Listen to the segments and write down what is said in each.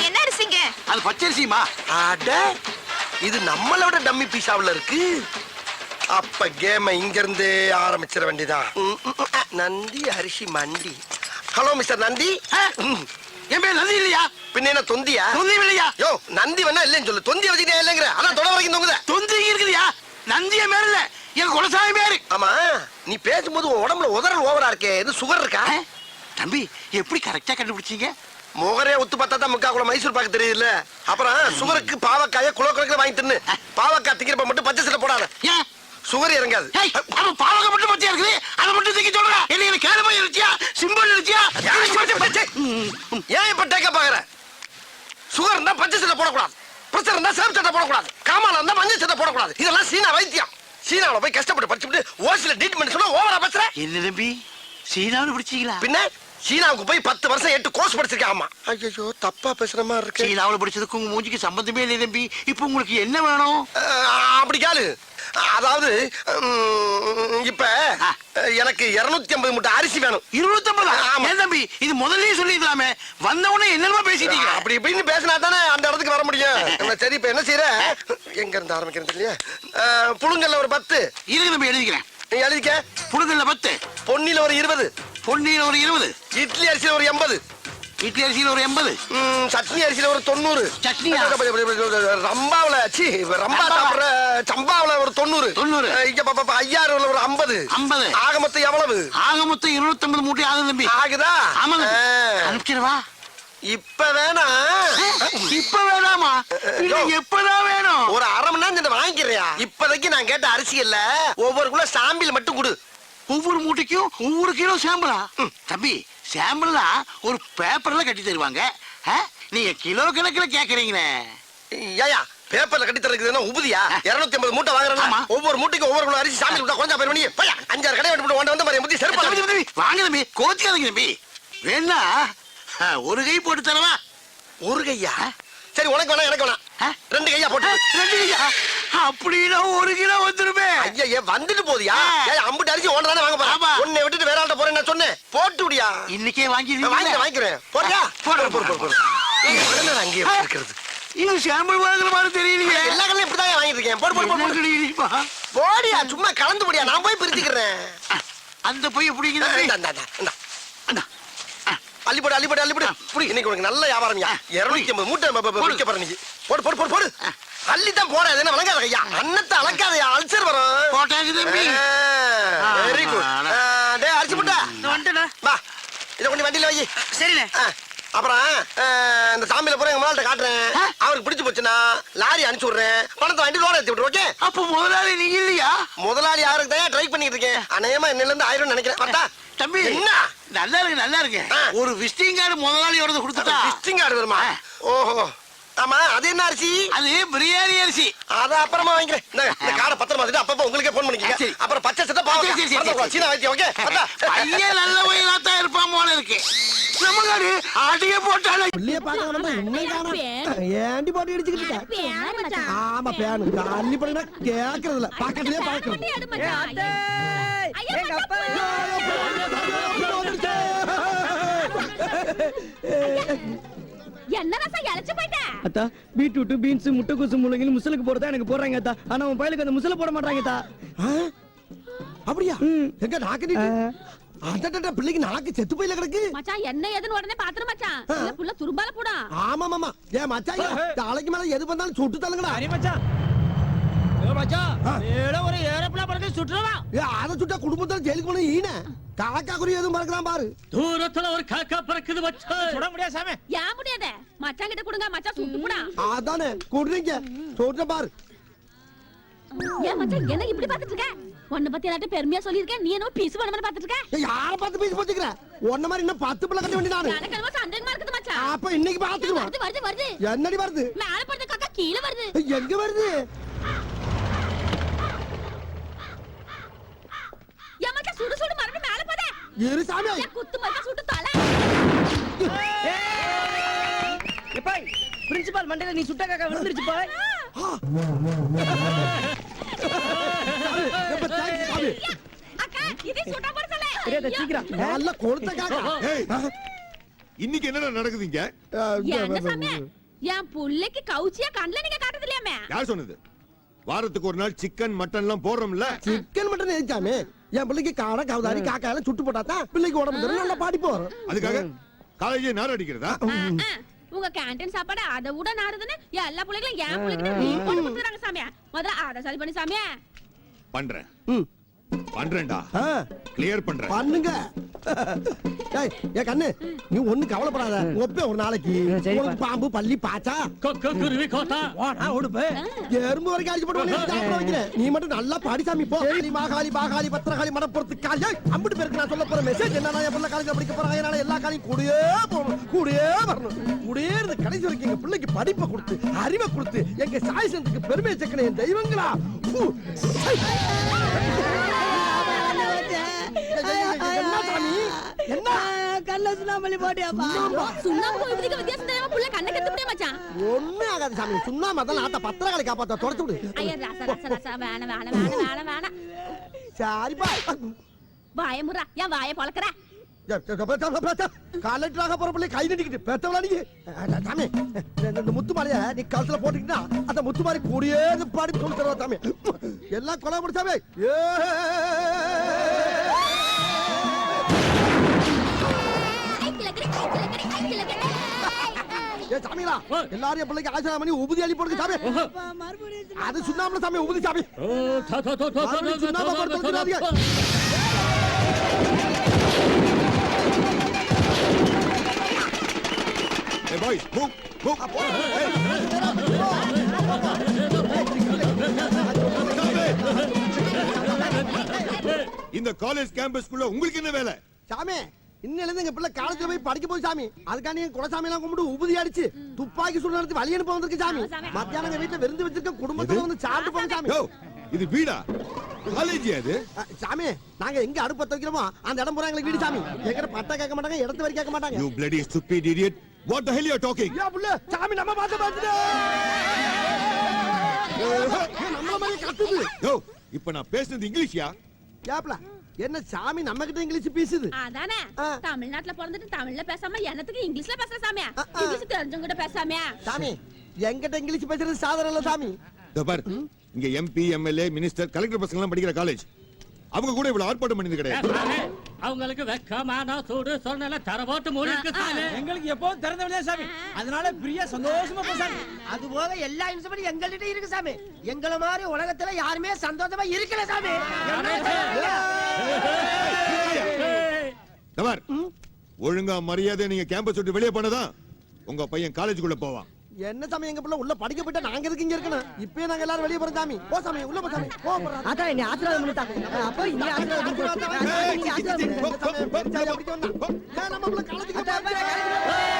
என்ன அரிசிங்க? அது பச்சரிசிமா. அட இது நம்மளோட டம்மி பீஸாவுல இருக்கு. அப்ப கேம இங்க இருந்து ஆரம்பிச்சிட வேண்டியதான். நந்தி அரிசி மண்டி. Hello mister Nandi. என் பேர் நந்தி இல்லையா? பின்ன என்ன தொந்தியா? தொந்தி இல்லையா? யோ நந்தி வேணா இல்லன்னு சொல்லு. தொந்தி வச்சுக்கிட்டே இல்லங்கிற. அதான் தொட வரைக்கும் தொங்குத. தொந்தி இருக்குதியா? நந்திய பேர் இல்ல, என் குலசாமி பேரு. ஆமா நீ பேசும்போது உன் உடம்புல உதறல் ஓவரா இருக்கே. இது சுகர் இருக்கா? தம்பி எப்படி கரெக்டா கண்டுபிடிச்சீங்க? முகரே ஒத்து பார்த்தா தான் முக்கா குளம் மைசூர் பாக்கு தெரியுதுல்ல. அப்புறம் சுகருக்கு பாவக்காய குலோ கணக்குல வாங்கி தின்னு. பாவக்காய் திங்கிறப்ப மட்டும் பச்சை சட்டை போடாத. ஏன் சுகர் இறங்காது. பாவக்காய் மட்டும் பச்சையா இருக்குது, அதை மட்டும் திங்க சொல்ற. என்ன கேளுமா இருச்சியா, சிம்பிள் இருச்சியா? ஏன் இப்ப டேக்க பாக்குற? சுகர் இருந்தா பச்சை சட்டை போடக்கூடாது, பிரஷர் இருந்தா சேம் சட்டை போடக்கூடாது, காமால இருந்தா மஞ்சள் சட்டை போடக்கூடாது. இதெல்லாம் சீனா வைத்தியம். சீனாவுல போய் கஷ்டப்பட்டு படிச்சுட்டு ஓசில ட்ரீட்மெண்ட் சொல்ல ஓவரா பேசுற. என்ன தம்பி சீனாவில் பிடிச்சீங்களா? பின்ன சீனாவுக்கு போய் 10 வருஷம் 8 கோர்ஸ் படிச்சிருக்கேன். ஆமா. ஐயோ தப்பா பேசுற மாதிரி இருக்கு. சீனாவில் படிச்சதுக்கு உங்க மூஞ்சிக்கு சம்பந்தமே இல்லை தம்பி. இப்போ உங்களுக்கு என்ன வேணும்? அப்படி கேளு. அதாவது இப்ப எனக்கு 250 மூட்டை அரிசி வேணும். 250? ஏன் தம்பி இது முதல்லயே சொல்லிடலாமே. வந்த உடனே என்னமா பேசிட்டீங்க? அப்படி இப்படின்னு பேசினா தானே அந்த இடத்துக்கு வர முடியும். சரி இப்ப என்ன செய்யற? எங்க இருந்து ஆரம்பிக்கிறது இல்லையா? புழுங்கல்ல ஒரு 10 இருக்கு தம்பி, எழுதிக்கிறேன். எழுதிக்க. புழுங்கல்ல 10, பொன்னில ஒரு 20, பொன்னியில ஒரு 20, இட்லி அரிசியில ஒரு 80, இட்லி அரிசியில ஒரு 80, சட்னி அரிசியில ஒரு 90, சட்னியா? ரம்பாவுல ரம்பா சாப்பிடுற சம்பாவுல ஒரு 90, இங்க ஐயாறுல ஒரு 50. ஆக மொத்தம் எவ்வளவு? ஆக மொத்தம் 250 மூட்டை ஆகுது தம்பி. ஆகுதா? ஆமாங்க. அனுப்பிச்சிடவா? இப்ப வேணா? இப்ப வேணாமா? எப்பதான் வேணும்? ஒரு அரை மணி நேரம் வாங்கிக்கிறியா? இப்போதைக்கு நான் கேட்ட அரிசி இல்ல, ஒவ்வொரு கிலோ சாம்பிள் மட்டும் கொடு. ஒவ்வொரு மூட்டைக்கும் ஒவ்வொரு கிலோ சாம்பிளா? தம்பி சாம்பிள்னா ஒரு பேப்பர்ல கட்டி தருவாங்க, நீங்க கிலோ கணக்குல கேக்குறீங்களே. ஏயா பேப்பர்ல கட்டி தரதுன்னா உபதியா? 250 மூட்டை வாங்குறேன். ஒவ்வொரு மூட்டைக்கு ஒவ்வொரு கிலோ அரிசி சாம்பிள் விட்டா கொஞ்சம் பேர் பண்ணி 5-6 கடை விட்டு வந்த மாதிரி முத்தி செருப்பு வாங்க தம்பி, கோச்சிக்காதீங்க தம்பி. வேணா ஒரு கை போட்டு தரவா? ஒரு கையா? சரி உனக்கு வேணா எனக்கு வேணா 2 கையா போட்டு. 2 கையா? அப்படின்னா 1 கிலோ வந்துருமே. ஐயா வந்துட்டு போதியா? அம்புட்டு அரிசி ஒன்று தானே வாங்க போறா. உன்னை விட்டுட்டு வேற ஆள்கிட்ட போறேன் நான் சொன்னேன். போட்டு விடியா? இன்னைக்கே வாங்கிக்கிறேன். போறியா? போடு. அங்கேயே இருக்கிறது. இது சாம்பிள் வாங்குற மாதிரி தெரியலையே. எல்லா கல்லையும் இப்படிதான் வாங்கிட்டு இருக்கேன். போடு. போடியா சும்மா கலந்து போடியா, நான் போய் பிரிச்சுக்கிறேன். அந்த போய் பிடிக்குது. அள்ளிப்போடு. இன்னைக்கு உனக்கு நல்ல வியாபாரம். 250 மூட்டை விற்க போற. நீ போடு. அள்ளித்தான் போற. அது என்ன வழங்காத ஐயா? அன்னத்தை அளக்காதயா, அல்சர் வரும். போட்டாச்சு தம்பி. Very good. டேய் அரிசி மூட்டை வந்துடா. வா, இதை கொண்டு வண்டியில வை. சரிண்ணே. அப்புறம் இந்த சாமியில போற எங்க முதலாளிட்ட காட்டுறேன். அவருக்கு பிடிச்சு போச்சுன்னா லாரி அனுப்பிச்சு விடுறேன். பணத்தை வாங்கி லோன் ஏத்தி விட்டுரு. ஓகே? அப்ப முதலாளி நீங்க இல்லையா? முதலாளி யாருக்கு தான் ட்ரை பண்ணிட்டு இருக்கேன். அநேகமா இன்னில இருந்து 1000 நினைக்கிறேன். தம்பி என்ன நல்லா இருக்கு. ஒரு விசிட்டிங் கார்டு முதலாளியோட கொடுத்துட்டா. விசிட்டிங் கார்டு வருமா? ஓஹோ. ஆமா அது என்ன அரிசி? அது பிரியாணி அரிசி. அத அப்புறமா வாங்கிக்கிறேன். இந்த கார்டை பத்திரமா வச்சுட்டு அப்பப்ப உங்களுக்கே போன் பண்ணிக்கங்க. அப்புறம் பச்சை சட்டை பாவக்காய் சீனா வைத்தியம். ஓகே? பையன் நல்ல வயலா தான் இருப்பான் போல இருக்கு. நம்ம காடு ஆடியே போட்டாலே புள்ளிய பாக்கறோம். ஏண்டி போட்டு இடிச்சிக்கிட்ட? ஆமா பேனு அள்ளி போடுனா கேக்குறதுல பக்கத்துலயே பாக்குறோம். எங்க அப்பா என்ன ரசம் இளைச்சு போயிட்ட? அத்தா பீட்ரூட் பீன்ஸ் முட்டைக்கோசு முள்ளங்கி முசலுக்கு போறதா எனக்கு போடுறாங்க அத்தா. ஆனா உன் பையலுக்கு அந்த முசல போட மாட்டாங்க அத்தா. அப்படியா? எங்க நாக்கு அடடட பிள்ளைக்கு நாக்கு செத்து போயில கிடக்கு. மச்சான் என்ன ஏதுன்னு உடனே பாத்துரு மச்சான். இல்ல புள்ள துரும்பால போடா. ஆமா மாமா. ஏ மச்சான் தலைக்கு மேல எது வந்தாலும் சுட்டு தள்ளுங்கடா. சரி மச்சான். ஏ மச்சான் ஏட ஒரு ஏரோப்ளேன் பறக்க சுட்டுறவா? ஏ அத சுட்டா குடும்பத்துல ஜெயிலுக்கு போன ஈன. காக்கா குறி எதுவும் பறக்கலாம் பாரு. தூரத்துல ஒரு காக்கா பறக்குது மச்சான். சுட முடியாது சாமி. யா முடியாதே. மச்சான் கிட்ட கொடுங்க மச்சான் சுட்டு போடா. அதானே குடுறீங்க. சுட்ட பாரு. ஏ மச்சான் என்ன இப்படி பாத்துட்டு இருக்க? உன்னை பத்தி எல்லாரும் பெருமையா சொல்லிருக்கேன். நீ என்ன பீஸ் பண்ண மாதிரி பாத்துட்டு இருக்க? யார பார்த்து பீஸ் போச்சுக்கற? உன்ன மாதிரி இன்னும் 10 பிள்ளை கட்ட வேண்டிய நானு. எனக்கு என்னமோ சந்தேகமா இருக்குது மச்சான். அப்ப இன்னைக்கு பாத்துக்குவா. வருது. என்னடி வருது? மேல படுற காக்கா கீழ வருது. எங்க வருது? ஏ மச்சான் சுடு மறுபடியும் மேல போதே. இரு சாமி. ஏ குத்து மச்சான் சுட்டு தலை. ஏப்பா பிரின்சிபால் மண்டையில நீ சுட்ட காக்கா விழுந்துருச்சு பாய். போகுது அக்கா இது சுட்டா போற சொல்ல தெரியாத சீக்கிரம் நல்ல கொளுத்த காக்கா ஏய், இன்னைக்கு என்னடா நடக்குதுங்க? என்ன சாமி என் புள்ளைக்கு கவுச்சியா கண்ணுல நீங்க காட்டுறது இல்லையாமே யார் சொன்னது? வாரத்துக்கு ஒரு நாள் சிக்கன் மட்டன் எல்லாம் போடுறோம்ல. சிக்கன் மட்டன் எரிச்சாமே என் பிள்ளைக்கு காடை கவுதாரி காக்கா எல்லாம் சுட்டு போட்டாதான் பிள்ளைக்கு உடம்பு தரும் நல்லா பாடி போறோம் அதுக்காக காலேஜே நார் அடிக்கிறதா? உங்க கேண்டீன் சாப்பாடு அதை விட நாறுதுன்னு எல்லா பிள்ளைகளும் என் பிள்ளைக்கு மீன் போட்டு கொடுத்துறாங்க சாமியா முதல்ல அதை சரி பண்ணி சாமியா பண்றேன் ம். பண்றேன்டா, கிளியர் பண்றேன். பண்ணுங்க ஏய், ஏன் கண்ணு நீ ஒண்ணு கவலைப்படாத ஒப்பே ஒரு நாளைக்கு உனக்கு பாம்பு பள்ளி பாச்சா குருவி கோத்தா எறும்பு வரைக்கும் அடிச்சு போட்டு உன்னை சாப்பிட வைக்கிறேன் நீ மட்டும் நல்லா பாடி சாமி போ காளி மாகாளி பாகாளி பத்திரகாளி மடப்புறத்து காளி அம்பிட்டு பேருக்கு நான் சொல்ல போற மெசேஜ் என்னன்னா என் பிள்ளை காலேஜ் படிக்க போறாங்க அதனால எல்லா காலையும் கூடயே போகணும் கூடயே வரணும் கூடயே இருந்து கடைசி வரைக்கும் எங்க பிள்ளைக்கு படிப்பை கொடுத்து அறிவை கொடுத்து எங்க சாய் சந்துக்கு பெருமையை சேர்க்கணும் என் தெய்வங்களா ஃபு. என்ன சாமி என்ன கல்ல சுண்ணாம்பலி போட்டியாப்பா சுண்ணாம்பு விபதிக்கு வித்தியாசம் தெரியாம புள்ள கண்ணை கத்து முடிய மச்சான் ஒண்ணு ஆகாது சாமி சுண்ணா மதம் ஆட்ட பத்திரகாளி காப்பாத்த தொடச்சு விடு ஐயா ராசா ராசா ராசா வேணாம் வேணாம் வேணாம் வேணாம் வேணாம் சரிப்பா வாய முறா என் வாய பழக்கற காலேஜாக போற பிள்ளை கை நடிக்கிட்டு பெத்தவளா நீ சாமி இந்த முத்து மாலைய நீ கழுத்துல போட்டுக்கிட்டா அந்த முத்து மாறி கூடியே பாடி சொல்லி தருவா சாமி எல்லாம் கொலை முடிச்சாமே சாமிங்களா எல்லாரும் பிள்ளைக்கு ஆசிரியர் பண்ணி உபதி அள்ளி போடுங்க சாமி அது சுண்ணாம்புல சாமி உபதி சாமி சுண்ணாம்பு போட்டு தொலைச்சிடாதீங்க. Hey boys, move, move. இந்த காலேஜ் கேம்பஸ்க்குள்ள உங்களுக்கு என்ன வேலை? சாமி இன்னில இருந்து எங்க பிள்ளை காலேஜ்ல போய் படிக்க போய் சாமி அதுக்காண்டி என் குலசாமி எல்லாம் கும்பிட்டு உபதி அடிச்சு துப்பாக்கி சூடு நடத்தி வழி அனுப்ப வந்திருக்கு சாமி மத்தியானம் எங்க வீட்டுல விருந்து வச்சிருக்க குடும்பத்துல வந்து சாப்பிட்டு போங்க சாமி யோ, இது வீடா? காலேஜ் அது? சாமி நாங்க எங்க அடுப்பு வைக்கிறோமோ அந்த இடம் பூரா எங்களுக்கு வீடு சாமி எங்கிட்ட பட்டா கேட்க மாட்டாங்க இடத்து வரை கேட்க மாட்டாங்க You bloody stupid idiot. What the hell you are talking? ஐயா புள்ள சாமி நம்ம பார்த்து பார்த்துட்டு நம்மள மாதிரி கத்துது யோ, இப்ப நான் பேசுனது இங்கிலீஷ்யா? ஏப்ல என்ன சாமி நம்ம கிட்ட இங்கிலீஷ் பேசுது அதானே ஆ. தமிழ்நாட்டுல பிறந்துட்டு தமிழ்ல பேசாம என்னத்துக்கு இங்கிலீஷ்ல பேசுற சாமியா இங்கிலீஷ் தெரிஞ்சவங்க கிட்ட பேசாமியா சாமி எங்கிட்ட இங்கிலீஷ் பேசுறது சாதாரண இல்ல சாமி இதோ பாரு, இங்க எம்பி எம்எல்ஏ மினிஸ்டர் கலெக்டர் பசங்க எல்லாம் படிக்கிற காலேஜ். அவங்க கூட இவ்வளவு ஆர்ப்பாட்டம் பண்ணது கிடையாது. அவங்களுக்கு வெக்கமான சூடு சொன்ன தரவோட்டு மூடி இருக்கு சாமி எங்களுக்கு எப்பவும் திறந்த சாமி அதனால பிரியா சந்தோஷமா போசாமி அது போக எல்லா இன்சபடி எங்கள்கிட்ட இருக்கு சாமி எங்கள மாதிரி உலகத்துல யாருமே சந்தோஷமா இருக்கல சாமி இதோ பாரு, ஒழுங்கா மரியாதை நீங்க கேம்பஸ் விட்டு வெளியே போனதான் உங்க பையன் காலேஜுக்குள்ள போவான். என்ன சாமி எங்க பிள்ளை உள்ள படிக்க போயிட்டா நாங்க எதுக்கு இங்க இருக்கணும் இப்பயே நாங்க எல்லாரும் வெளிய போறோம் சாமி போ சாமி உள்ள போ சாமி போ போறோம் அதான் என்ன ஆசீர்வாதம் பண்ணிட்டாங்க அப்போ நீ ஆசீர்வாதம் நம்ம பிள்ளை காலேஜுக்கு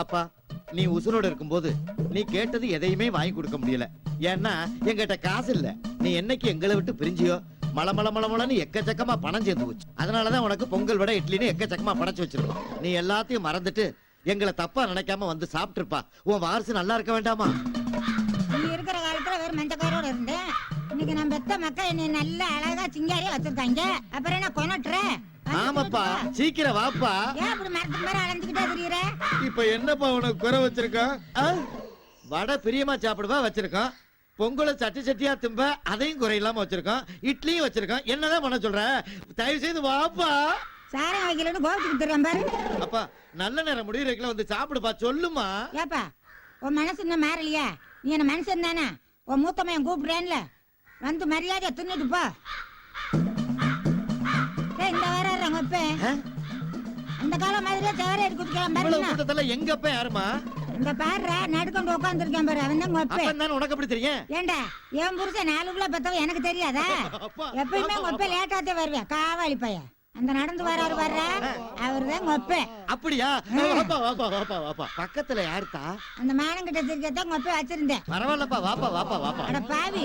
அப்பா நீ உசுரோட இருக்கும்போது நீ கேட்டது எதையுமே வாங்கி கொடுக்க முடியல. ஏன்னா எங்கிட்ட காசு இல்ல. நீ என்னைக்கு எங்களை விட்டு பிரிஞ்சியோ மளமளன்னு எக்கச்சக்கமா பணம் சேர்ந்து போச்சு. அதனாலதான் உனக்கு பொங்கல் விட இட்லின்னு எக்கச்சக்கமா படைச்சு வச்சிருக்கோம். நீ எல்லாத்தையும் மறந்துட்டு எங்களை தப்பா நினைக்காம வந்து சாப்பிட்டுருப்பா. உன் வாரிசு நல்லா இருக்க வேண்டாமா? நீ இருக்கிற காலத்துல வேற மஞ்சக்காரோட இருந்தேன். இன்னைக்கு நம்ம பெத்த மக்கள் என்னை நல்ல அழகா சிங்காரியா வச்சிருக்காங்க. அப்புறம் என்ன கொனட்டுற? ஆமாப்பா, சீக்கிரம் வாப்பா. ஏன் அப்படி மரத்துக்கு மேல அலைஞ்சுக்கிட்டே தெரியுற? இப்ப என்னப்பா உனக்கு குறை வச்சிருக்கோம்? வடை பிரியமா சாப்பிடுவா வச்சிருக்கோம். பொங்கலை சட்டி சட்டியா திம்ப அதையும் குறையில்லாம வச்சிருக்கோம். இட்லியும் வச்சிருக்கோம். என்னதான் பண்ண சொல்ற? தயவு செய்து வாப்பா. சாரம் வைக்கலன்னு கோபத்துக்கு தெரியாம பாரு. அப்பா நல்ல நேரம் முடியறதுக்குள்ள வந்து சாப்பிடுப்பா. சொல்லுமா. ஏப்பா உன் மனசு இன்னும் மாறலையா? நீ என்ன மனுஷன் தானே? உன் மூத்தமையன் கூப்பிடுறேன்ல, வந்து மரியாதையா தின்னுட்டு போ. இந்த வாரம் அப்ப அந்த காலம் மாதிரியே சேர கூட்டத்துல எங்க அப்ப யாருமா? இந்த பாரு நடுக்கொண்டு உட்காந்துருக்கேன் பாரு, அவன் தான் அப்பன். உனக்கு எப்படி தெரியும்? ஏண்டா என் புருஷன் 4 கிலோ பெத்தவ எனக்கு தெரியாதா? எப்பயுமே உங்க அப்ப லேட்டாத்தே வருவேன் காவாளி பையன். அந்த நடந்து வராரு வர்ற அவர்தான் கொப்பை. அப்படியா? வாப்பா வாப்பா வாப்பா வாப்பா. பக்கத்துல யாருத்தா? அந்த மானங்கிட்ட திருக்கத்தான் கொப்பை வச்சிருந்தேன். பரவாயில்லப்பா, வாப்பா வாப்பா வாப்பா. அட பாவி,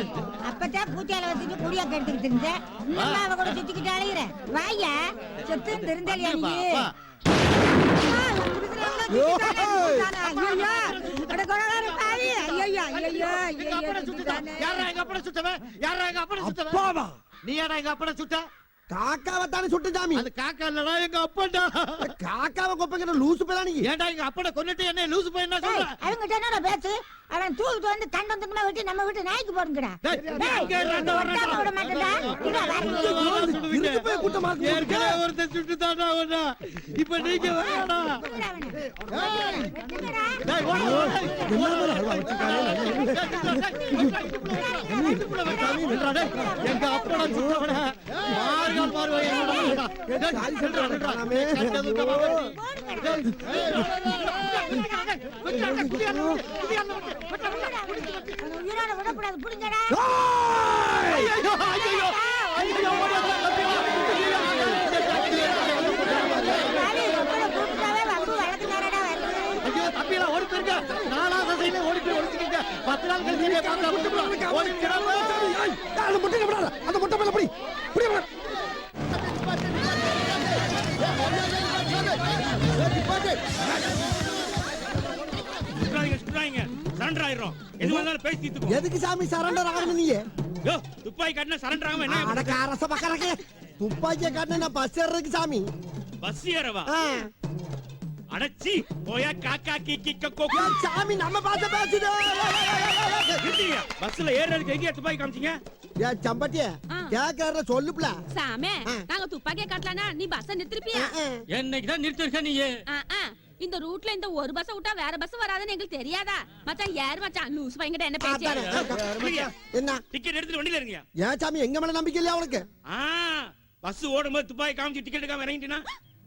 அப்பதான் பூச்சால வச்சுட்டு குடியா கெடுத்துக்கிட்டு இருந்தேன். இன்னும் அவ கூட சுத்திக்கிட்டு அழையிற. வாயா சொத்து திருந்தலையா நீ? அப்பா, யாரா எங்க அப்பனை சுட்டவன்? யாரா எங்க அப்பனை சுட்டவன்? அப்பாவா? நீ யாரா எங்க அப்பனை சுட்ட? காக்காவை தானே சுட்டு சாமி. அது காக்கா இல்லடா, எங்க அப்பன்டா. காக்காவை கொப்பைங்கிற லூசு பேரா நீ? ஏன்டா எங்க அப்பனை கொன்னுட்டு என்ன லூசு போய் என்ன சொல்ற? அவங்க என்னடா பேச்சு? அவன் தூக்கிட்டு வந்து கண்டம் துண்டமா வெட்டி நம்ம வீட்டு நாய்க்கு போடுங்கடா. டேய், இங்க ரெண்டு வரடா. விட மாட்டேன்டா. இங்க வர. இருக்கு போய் கூட்டமா இருக்கு. ஏற்கனவே ஒருத்தன் சுட்டுதான்டா அவனா. இப்ப நீங்க வரடா. டேய், ஓடு, ஓடு. எங்க அப்பனை சுட்டவன மார்கால் மாறுவாய் என்னடா? சாரி சொல்றேன் நாமே. உயிரோட விடக்கூடாது புடிங்கடா. பாவி, உங்களை கூப்பிட்டாவே வம்பு வழக்குதானடா வருது. ஐயோ தம்பியெல்லாம் ஓடி போயிருங்க. நாலா திசையில ஓடி போய் ஒளிச்சுக்கிங்க. 10 நாள் கழிச்சு நீங்க பார்த்தா ஓடி போயிடாம. அந்த முட்டை விடாத. அந்த முட்டை மேல புடி. புடி வர. சரண்டர் ஆயிரும். எது வந்தாலும் பேசி தீர்த்துக்கோ. எதுக்கு சாமி சரண்டர் ஆகணும் நீங்க? யோ, துப்பாக்கி காட்டினா சரண்டர் ஆகாம என்ன? அடக்க அரச பக்கறக்க. துப்பாக்கிய காட்டினா நான் பஸ் ஏறதுக்கு சாமி. பஸ் ஏறவா? ஆ. அடச்சி போயா காக்கா கீக்கி கக்கோ. ஏய், சாமி நம்ம பாத்த பேசுது. நிறுத்தியா? பஸ்ல ஏறதுக்கு எங்க துப்பாக்கி காமிச்சீங்க? ஏ சம்பட்டிய கேக்கற சொல்லுப்ல. சாமே நாங்க துப்பாக்கிய காட்டலானா நீ பஸ் நிறுத்திருப்பியா? என்னைக்கு தான் நிறுத்திருக்க நீ? இந்த ரூட்ல இந்த ஒரு பஸ் விட்டா வேற பஸ் வராதுன்னு எங்களுக்கு தெரியாதா? மச்சான் யார் மச்சான் லூஸ் பையன்கிட்ட என்ன பேச்சு? என்ன டிக்கெட் எடுத்துட்டு வண்டியில இருங்க. ஏன் சாமி எங்க மேல நம்பிக்கை இல்லையா உனக்கு? பஸ் ஓடும்போது துப்பாக்கி காமிச்சு டிக்கெட் எடுக்காம இறங்கிட்டீனா?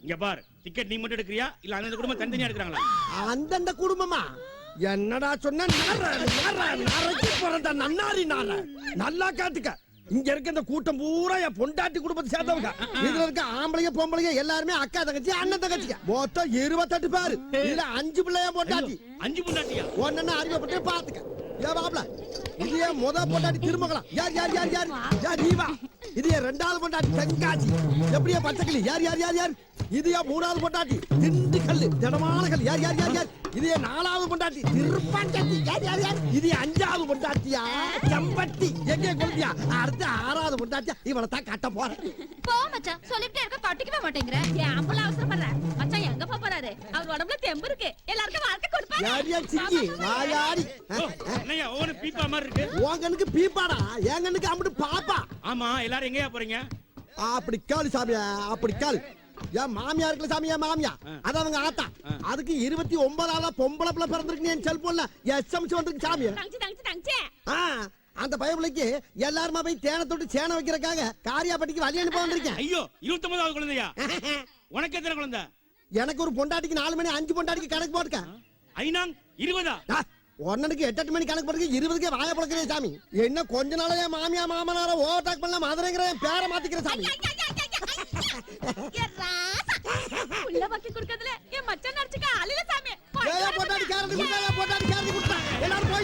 இங்க பார், டிக்கெட் நீ மட்டும் எடுக்கறியா இல்ல அந்த குடும்பம் தனித்தனியா எடுக்கறாங்களா? அந்தந்த குடும்பமா? என்னடா சொன்ன? நரைக்கு பிறந்த நன்னாரி நார. நல்லா காட்டுக்க. இங்க இருக்க இந்த கூட்டம் பூரா என் பொண்டாட்டி குடும்பத்தை சேர்ந்தவங்க. இதுல இருக்க ஆம்பளைங்க பொம்பளைங்க எல்லாருமே அக்கா தங்கச்சி அண்ணன் தங்கச்சிங்க. மொத்தம் 28 பேரு. இதுல 5 பிள்ளைய பொண்டாட்டி. 5 பொண்டாட்டியா? ஒன்னு அறிவுப்பட்டு பாத்துக்க. ஏ பாப்ல, இது ஏன் முத பொண்டாட்டி திருமகளா? யார் யார் யார் யார் யார் நீவா? இது ஏன் 2வது பொண்டாட்டி தென்காசி. எப்படியா பச்சைக்கிளி? யார் யார் யார் யார்? இது ஏன் 3வது பொண்டாட்டி திண்டுக்கல் திடமான கல். யார் யார் யார் யார்? இது ஏன் 4வது பொண்டாட்டி திருப்பாஞ்சத்தி. யார் யார் யார்? இது 5வது பொண்டாட்டியா செம்பட்டி. எங்கே கொள்ளியா? அடுத்து 6வது பொண்டாட்டியா இவளை தான் கட்ட போறேன். போ மச்சான், சொல்லிட்டே இருக்க கட்டிக்கவே மாட்டேங்கற. ஏன் அம்பல அவசரப்படுற? மச்சான் எங்க போறாரு? அவர் உடம்புல தெம்பு இருக்கு. எல்லாருக்கும் வாழ்க்கை கொடுப்பாரு. யார் யார் சிங்கி வாயாடி? என்னையா ஓன பீப்பா மாதிரி இருக்கு? உங்கனுக்கு பீப்பாடா, எங்கனுக்கு அம்புட்டு பாப்பா. ஆமா, எல்லாரும் எங்கயா போறீங்க? அப்படி காலு சாமியா, அப்படி காலு. என் மாமியா இருக்குல்ல சாமியா, மாமியா அது அவங்க ஆத்தா. அதுக்கு 29ஆவது பொம்பளை பிள்ளை பிறந்திருக்கு. என் செல்போன்ல எஸ்எம்எஸ் வந்திருக்கு சாமியா. தங்கச்சி அந்த பயபிள்ளைக்கு எல்லாருமா போய் தேனை தொட்டு சேனை வைக்கிறக்காக காரியாப்பட்டிக்கு வழி அனுப்ப வந்திருக்கேன். ஐயோ, 29வது குழந்தையா? உனக்கு எத்தனை குழந்தை? எனக்கு ஒரு பொண்டாட்டிக்கு 4 மணி 5 பொண்டாட்டிக்கு கணக்கு போட்டுக்க. ஐநாங் 20ஆ? ஒன்னனுக்கு 8 மணி கணக்கு போட்டுக்க. 20க்கே வாய பழக்கிறேன் சாமி. என்ன கொஞ்ச நாளையா மாமியா மாமனார ஓவர்டேக் பண்ணலாம் மதுரைங்கிற பேரை மாத்திக்கிற சாமி. உள்ள பாக்கி குடுக்கறதுல என் மச்சான் நடிச்சுக்க ஆளில சாமி. பொண்டாட்டி கேரண்டி கொடுத்தா, பொண்டாட்டி கேரண்டி கொடுத்தா. எல்லாரும் போய்